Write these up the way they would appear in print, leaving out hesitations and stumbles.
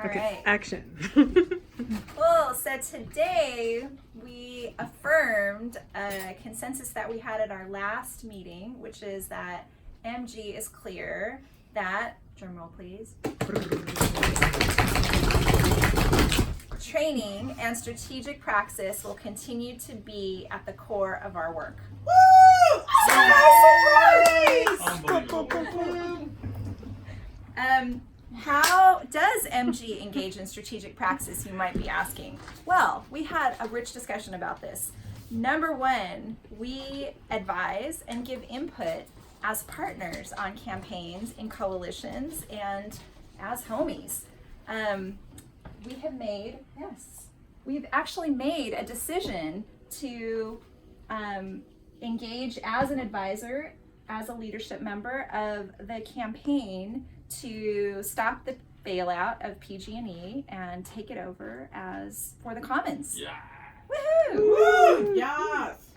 All right. Action. Cool. So today we affirmed a consensus that we had at our last meeting, which is that MG is clear that, drumroll please, training and strategic praxis will continue to be at the core of our work. Woo! Unbelievable. How does MG engage in strategic praxis, you might be asking? Well, we had a rich discussion about this. Number one, we advise and give input as partners on campaigns, in coalitions, and as homies. We've actually made a decision to engage as an advisor, as a leadership member of the campaign to stop the bailout of PG&E and take it over as for the Commons. Yeah. Woohoo! Woo! Yes!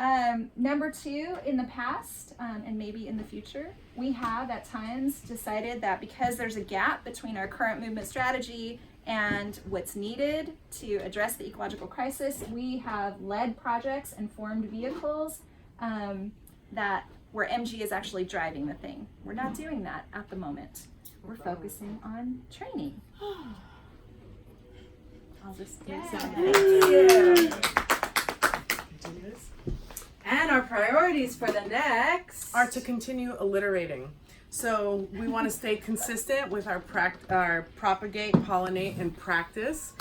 Number two, in the past, and maybe in the future, we have at times decided that because there's a gap between our current movement strategy and what's needed to address the ecological crisis, we have led projects and formed vehicles where MG is actually driving the thing. We're not doing that at the moment. We're focusing on training. I'll just do some. Thank you. And our priorities for the next Are to continue alliterating. So we want to stay consistent with our propagate, pollinate, and practice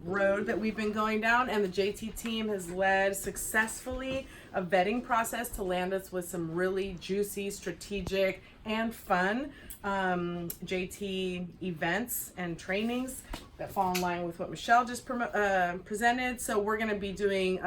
road that we've been going down, and the JT team has led successfully a vetting process to land us with some really juicy, strategic, and fun JT events and trainings that fall in line with what Michelle just presented. So we're going to be doing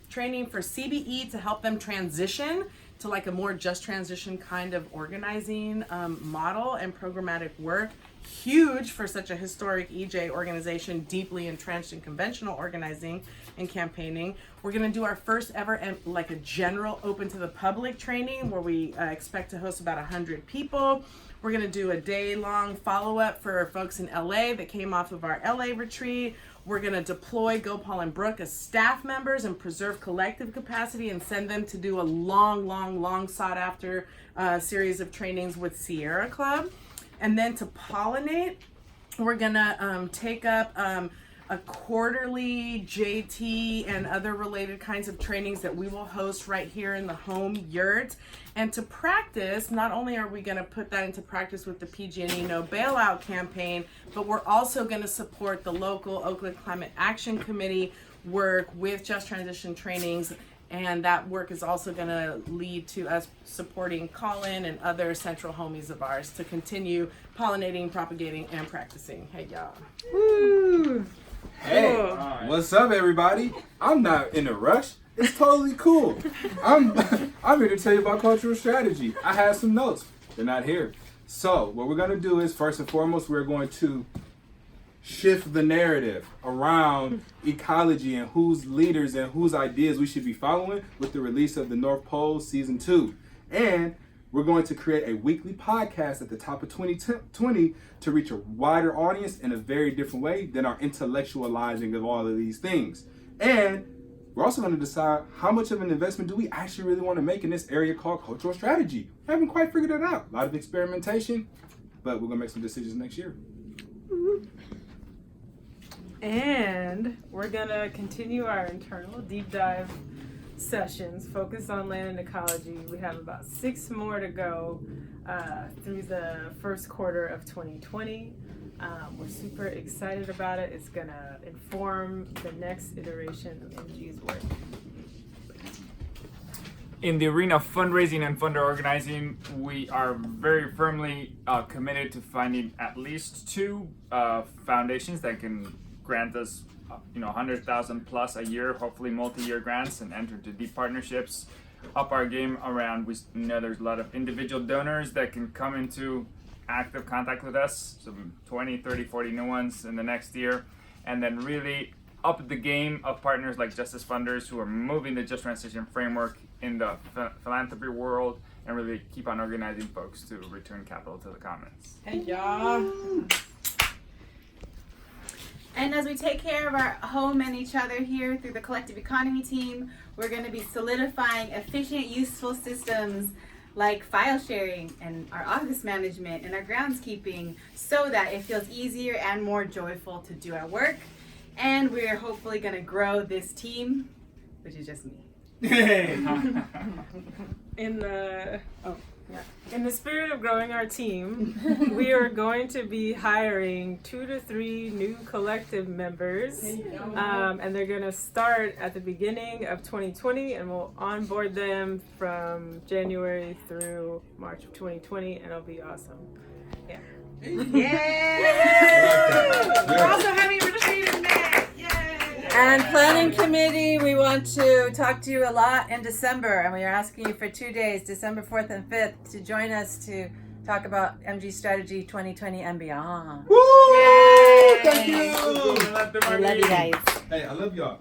training for CBE to help them transition to like a more just transition kind of organizing model and programmatic work. Huge for such a historic EJ organization, deeply entrenched in conventional organizing and campaigning. We're going to do our first ever like a general open to the public training where we expect to host about 100 people. We're going to do a day-long follow-up for folks in LA that came off of our LA retreat. We're going to deploy Gopal and Brooke as staff members and preserve collective capacity and send them to do a long sought after series of trainings with Sierra Club. And then to pollinate, we're going to take up a quarterly JT and other related kinds of trainings that we will host right here in the home yurt. And to practice, not only are we going to put that into practice with the PG&E No Bailout campaign, but we're also going to support the local Oakland Climate Action Committee work with Just Transition trainings. And that work is also going to lead to us supporting Colin and other central homies of ours to continue pollinating, propagating, and practicing. Hey, y'all. Woo! Hey, what's up, everybody? I'm not in a rush. It's totally cool. I'm here to tell you about cultural strategy. I have some notes. They're not here. So what we're going to do is, first and foremost, we're going to shift the narrative around ecology and whose leaders and whose ideas we should be following with the release of the North Pole Season 2. And we're going to create a weekly podcast at the top of 2020 to reach a wider audience in a very different way than our intellectualizing of all of these things. And we're also going to decide how much of an investment do we actually really want to make in this area called cultural strategy. We haven't quite figured it out. A lot of experimentation, but we're going to make some decisions next year. And we're gonna continue our internal deep dive sessions focused on land and ecology. We have about 6 more to go through the first quarter of 2020. We're super excited about it. It's gonna inform the next iteration of MG's work. In the arena of fundraising and funder organizing, we are very firmly committed to finding at least 2 foundations that can grant us, 100,000 plus a year, hopefully multi-year grants, and enter into deep partnerships. Up our game around, we know there's a lot of individual donors that can come into active contact with us, some 20, 30, 40 new ones in the next year, and then really up the game of partners like Justice Funders who are moving the Just Transition framework in the philanthropy world and really keep on organizing folks to return capital to the commons. Hey, y'all. as we take care of our home and each other here through the collective economy team, we're going to be solidifying efficient, useful systems like file sharing and our office management and our groundskeeping so that it feels easier and more joyful to do our work. And we're hopefully going to grow this team, which is just me. In the spirit of growing our team, we are going to be hiring 2 to 3 new collective members, and they're going to start at the beginning of 2020, and we'll onboard them from January through March of 2020, and it'll be awesome. Yeah. We're also having a registration day. And planning committee, we want to talk to you a lot in December, and we are asking you for 2 days, December 4th and 5th, to join us to talk about MG Strategy 2020 and beyond. Woo! Thank you. We love you guys. Hey, I love y'all.